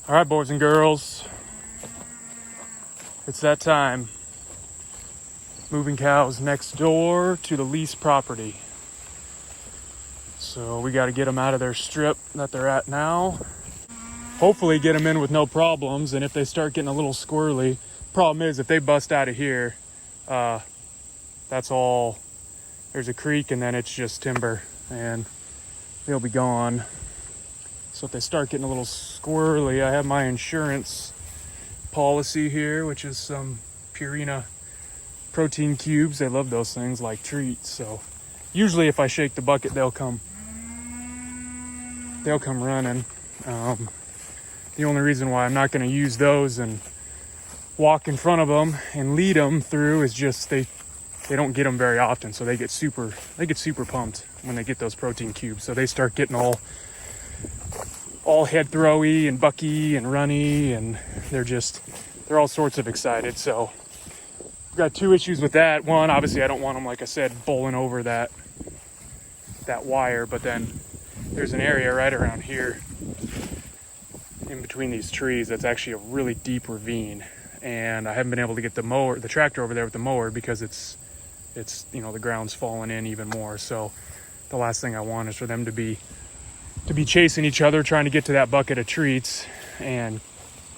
All right, boys and girls, it's that time. Moving cows next door to the leased property. So we got to get them out of their strip that they're at now. Hopefully get them in with no problems. And if they start getting a little squirrely, problem is if they bust out of here, that's all. There's a creek and then it's just timber and they'll be gone. So if they start getting a little squirrely, I have my insurance policy here, which is some Purina protein cubes. They love those things like treats. So usually if I shake the bucket, they'll come running. The only reason why I'm not going to use those and walk in front of them and lead them through is just they don't get them very often. So they get super pumped when they get those protein cubes. So they start getting all head throwy and bucky and runny, and they're all sorts of excited. So I've got two issues with that. One, obviously I don't want them, like I said, bowling over that wire, but then there's an area right around here in between these trees that's actually a really deep ravine, and I haven't been able to get the tractor over there with the mower because it's the ground's falling in even more. So the last thing I want is for them to be chasing each other, trying to get to that bucket of treats and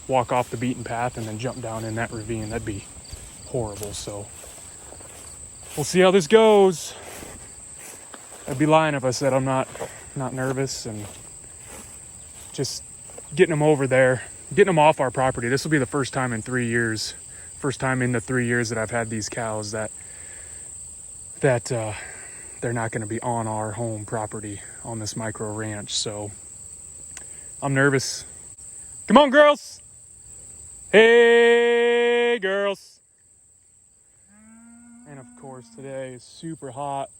walk off the beaten path and then jump down in that ravine. That'd be horrible. So we'll see how this goes. I'd be lying if I said I'm not nervous, and just getting them over there, getting them off our property. This will be the first time in the 3 years that I've had these cows that they're not going to be on our home property on this micro ranch. So I'm nervous. Come on, girls. Hey, girls. And of course, today is super hot.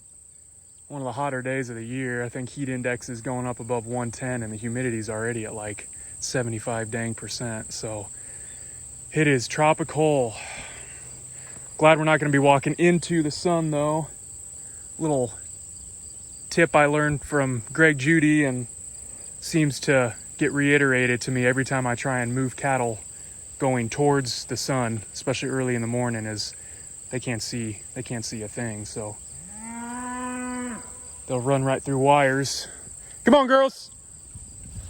One of the hotter days of the year. I think heat index is going up above 110 and the humidity's already at like 75%. So it is tropical. Glad we're not going to be walking into the sun though. Little tip I learned from Greg Judy and seems to get reiterated to me every time I try and move cattle going towards the sun, especially early in the morning, is they can't see a thing. So they'll run right through wires. Come on, girls.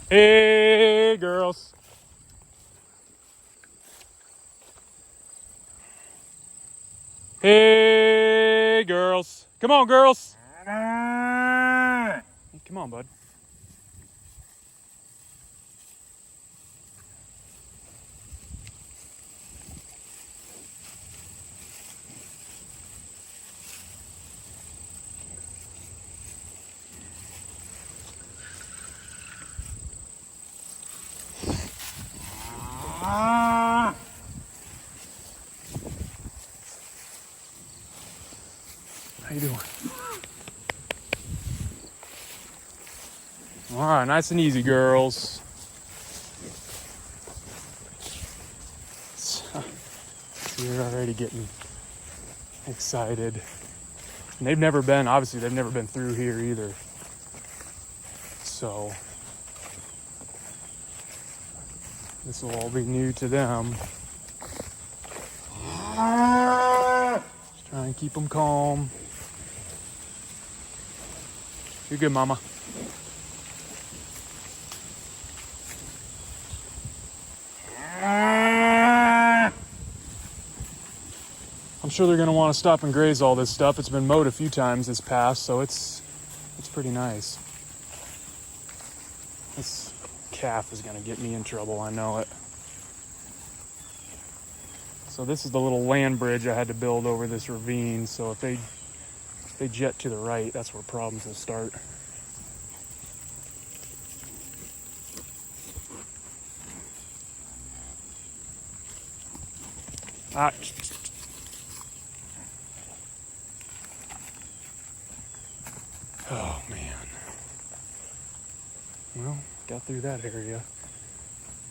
Hey, girls. Hey, girls. Come on, girls. Come on, bud. How you doing? All right, nice and easy, girls. So you're already getting excited. And they've never been through here either. So this will all be new to them. Just try and keep them calm. You're good, mama. I'm sure they're going to want to stop and graze all this stuff. It's been mowed a few times this past, so it's pretty nice. This calf is going to get me in trouble, I know it. So this is the little land bridge I had to build over this ravine, so if they jet to the right, that's where problems will start. Oh man. Well, got through that area.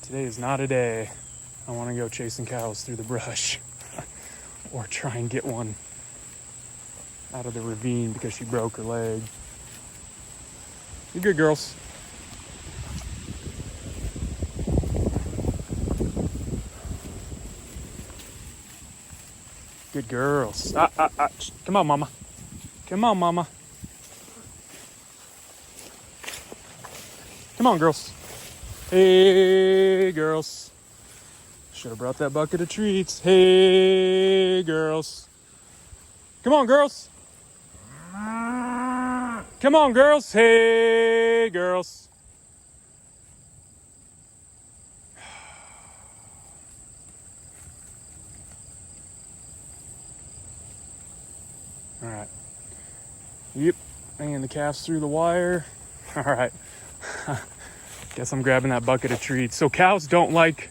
Today is not a day I want to go chasing cows through the brush or try and get one out of the ravine because she broke her leg. You good, girls? Good girls. Come on, mama. Come on, mama. Come on, girls. Hey, girls. Should have brought that bucket of treats. Hey, girls. Come on, girls. Come on, girls. Hey, girls. All right. Yep. And the calf's through the wire. All right. Guess I'm grabbing that bucket of treats. So cows don't like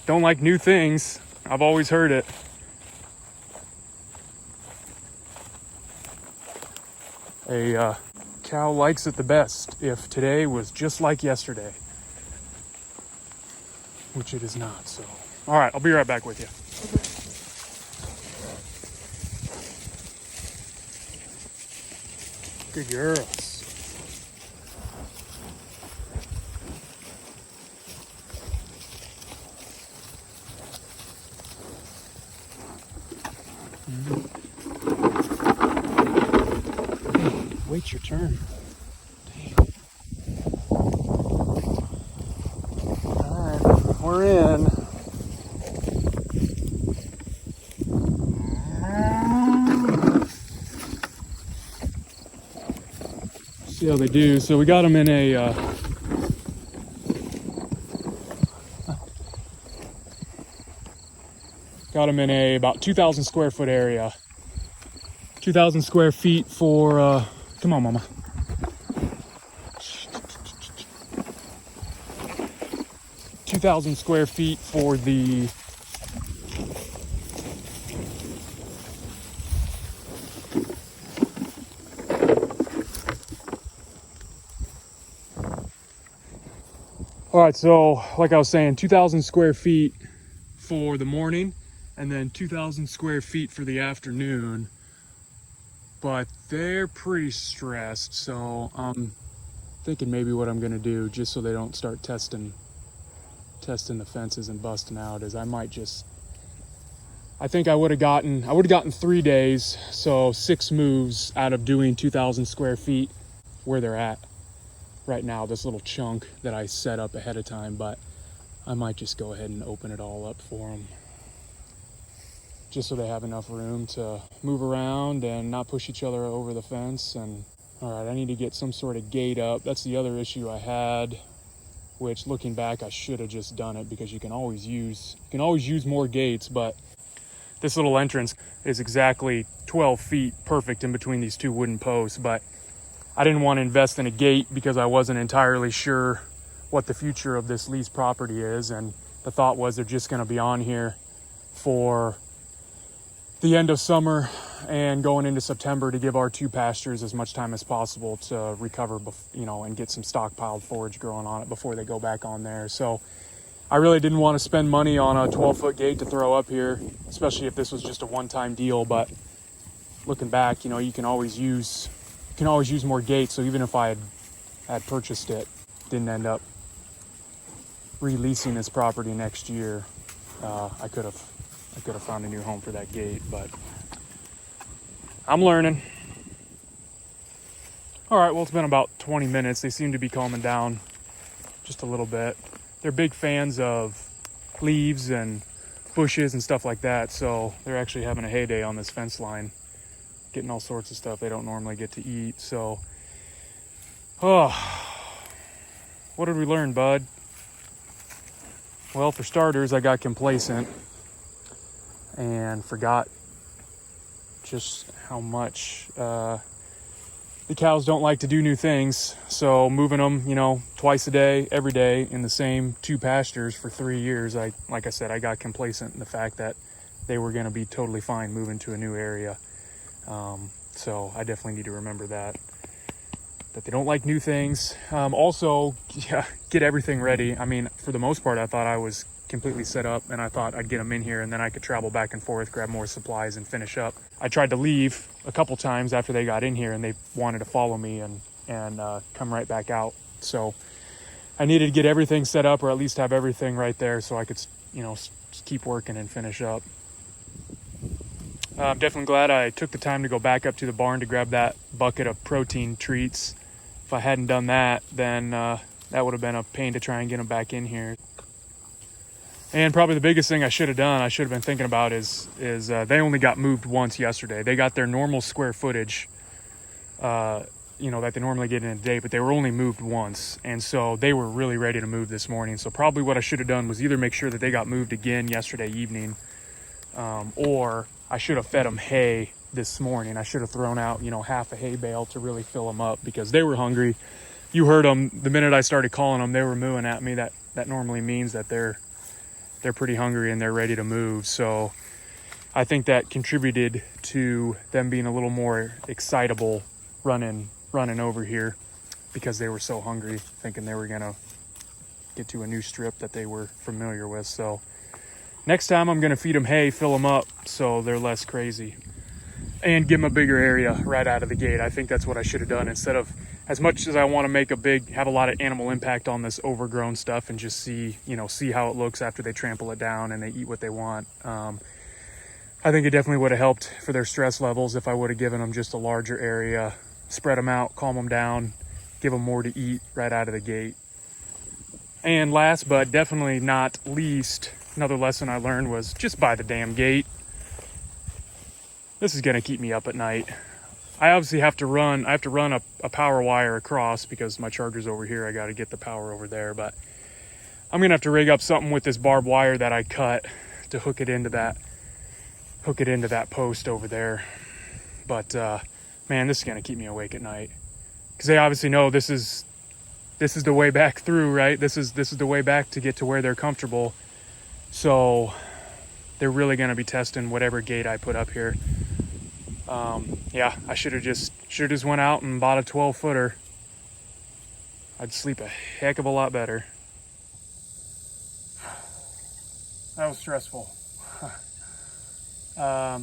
new things. I've always heard it. A cow likes it the best if today was just like yesterday, which it is not. So, all right, I'll be right back with you. Good girls. Wait your turn. Damn. Alright, we're in. See how they do. So we got them in a about 2,000 square foot area. 2,000 square feet for come on, mama. 2,000 square feet for the all right, so like I was saying, 2,000 square feet for the morning and then 2,000 square feet for the afternoon. But they're pretty stressed, so I'm thinking maybe what I'm gonna do, just so they don't start testing the fences and busting out, is I think I would have gotten 3 days, so 6 moves out of doing 2,000 square feet where they're at right now, this little chunk that I set up ahead of time. But I might just go ahead and open it all up for them, just so they have enough room to move around and not push each other over the fence. And all right, I need to get some sort of gate up. That's the other issue I had, which looking back, I should have just done it, because you can always use more gates. But this little entrance is exactly 12 feet perfect in between these two wooden posts. But I didn't want to invest in a gate because I wasn't entirely sure what the future of this leased property is. And the thought was they're just going to be on here for the end of summer and going into September to give our 2 pastures as much time as possible to recover, and get some stockpiled forage growing on it before they go back on there. So I really didn't want to spend money on a 12-foot gate to throw up here, especially if this was just a one-time deal. But looking back, you can always use more gates. So even if I had purchased it, didn't end up releasing this property next year, I could have found a new home for that gate. But I'm learning. All right, well, it's been about 20 minutes. They seem to be calming down just a little bit. They're big fans of leaves and bushes and stuff like that, so they're actually having a heyday on this fence line, getting all sorts of stuff they don't normally get to eat. So, what did we learn, bud? Well, for starters, I got complacent and forgot just how much the cows don't like to do new things. So moving them, twice a day, every day in the same 2 pastures for 3 years, like I said, I got complacent in the fact that they were going to be totally fine moving to a new area. So I definitely need to remember that they don't like new things. Also, get everything ready. I mean, for the most part, I thought I was completely set up, and I thought I'd get them in here and then I could travel back and forth, grab more supplies and finish up. I tried to leave a couple times after they got in here, and they wanted to follow me and come right back out. So I needed to get everything set up, or at least have everything right there so I could, keep working and finish up. I'm definitely glad I took the time to go back up to the barn to grab that bucket of protein treats. If I hadn't done that, then that would have been a pain to try and get them back in here. And probably the biggest thing I should have done, I should have been thinking about is they only got moved once yesterday. They got their normal square footage, that they normally get in a day, but they were only moved once. And so they were really ready to move this morning. So probably what I should have done was either make sure that they got moved again yesterday evening, or I should have fed them hay this morning. I should have thrown out, half a hay bale to really fill them up because they were hungry. You heard them the minute I started calling them, they were mooing at me. That normally means that they're pretty hungry and they're ready to move. So I think that contributed to them being a little more excitable running over here because they were so hungry, thinking they were gonna get to a new strip that they were familiar with. So next time I'm gonna feed them hay, fill them up so they're less crazy, and give them a bigger area right out of the gate. I think that's what I should have done instead of, as much as I want to have a lot of animal impact on this overgrown stuff and just see how it looks after they trample it down and they eat what they want. I think it definitely would have helped for their stress levels if I would have given them just a larger area, spread them out, calm them down, give them more to eat right out of the gate. And last but definitely not least, another lesson I learned was just buy the damn gate. This is gonna keep me up at night. I obviously have to run a power wire across because my charger's over here. I got to get the power over there, but I'm gonna have to rig up something with this barbed wire that I cut to hook it into that post over there. But man, this is gonna keep me awake at night because they obviously know this is the way back through, right? This is the way back to get to where they're comfortable. So they're really gonna be testing whatever gate I put up here. I should have just went out and bought a 12-footer. I'd sleep a heck of a lot better. That was stressful. I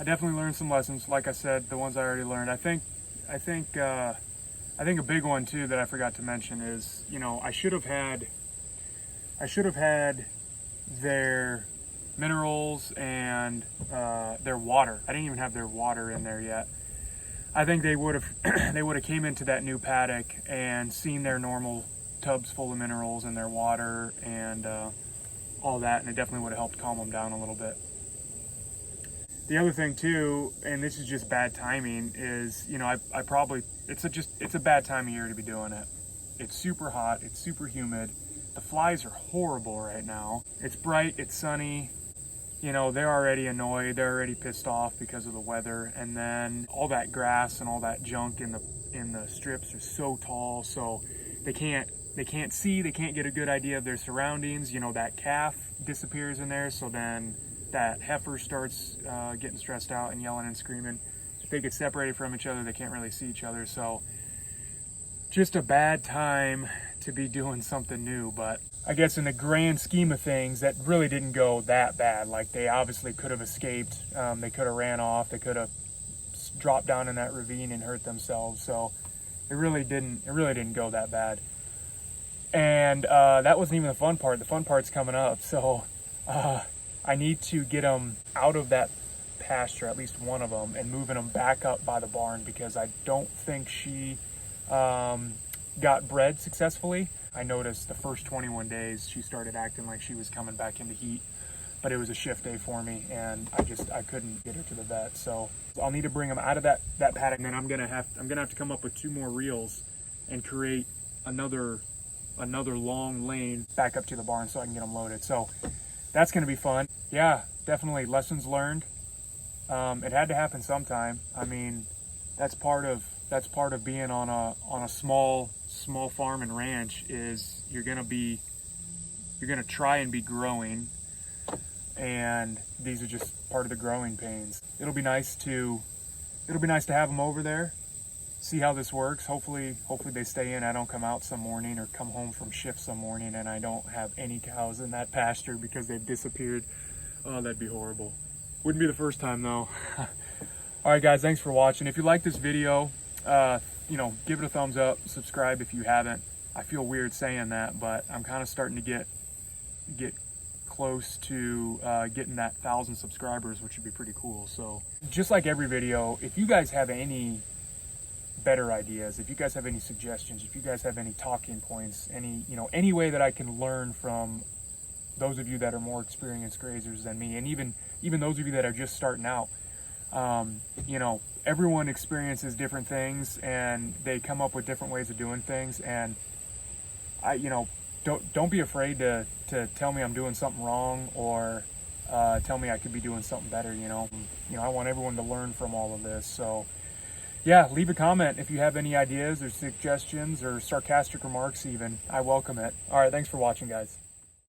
definitely learned some lessons. Like I said, the ones I already learned. I think a big one too that I forgot to mention is, I should have had their minerals and their water. I didn't even have their water in there yet. I think they would have came into that new paddock and seen their normal tubs full of minerals and their water and all that, and it definitely would have helped calm them down a little bit. The other thing too, and this is just bad timing, is it's a bad time of year to be doing it. It's super hot, it's super humid. The flies are horrible right now. It's bright, it's sunny. They're already annoyed, they're already pissed off because of the weather. And then all that grass and all that junk in the strips are so tall, so they can't see, they can't get a good idea of their surroundings. That calf disappears in there, so then that heifer starts getting stressed out and yelling and screaming. If they get separated from each other, they can't really see each other. So just a bad time to be doing something new. But I guess in the grand scheme of things, that really didn't go that bad. Like, they obviously could have escaped. They could have ran off. They could have dropped down in that ravine and hurt themselves. So it really didn't go that bad. And that wasn't even the fun part. The fun part's coming up. So I need to get them out of that pasture, at least one of them, and moving them back up by the barn because I don't think she got bred successfully. I noticed the first 21 days she started acting like she was coming back into heat, but it was a shift day for me and I couldn't get her to the vet. So I'll need to bring them out of that paddock, and then I'm gonna have to come up with 2 more reels and create another long lane back up to the barn so I can get them loaded. So that's gonna be fun. Yeah, definitely lessons learned. It had to happen sometime. I mean, that's part of being on a small farm and ranch, is you're gonna try and be growing, and these are just part of the growing pains. It'll be nice to have them over there, see how this works. Hopefully they stay in. I don't come out some morning or come home from shift some morning and I don't have any cows in that pasture because they've disappeared. Oh, that'd be horrible. Wouldn't be the first time though. All right, guys, thanks for watching. If you like this video, give it a thumbs up, subscribe if you haven't. I feel weird saying that, but I'm kind of starting to get get close to getting that 1,000 subscribers, which would be pretty cool. So just like every video, if you guys have any better ideas, if you guys have any suggestions, if you guys have any talking points, any way that I can learn from those of you that are more experienced grazers than me, and even those of you that are just starting out, everyone experiences different things and they come up with different ways of doing things. And don't be afraid to tell me I'm doing something wrong, or tell me I could be doing something better. I want everyone to learn from all of this. So yeah, leave a comment if you have any ideas or suggestions or sarcastic remarks even. I welcome it. All right, thanks for watching, guys.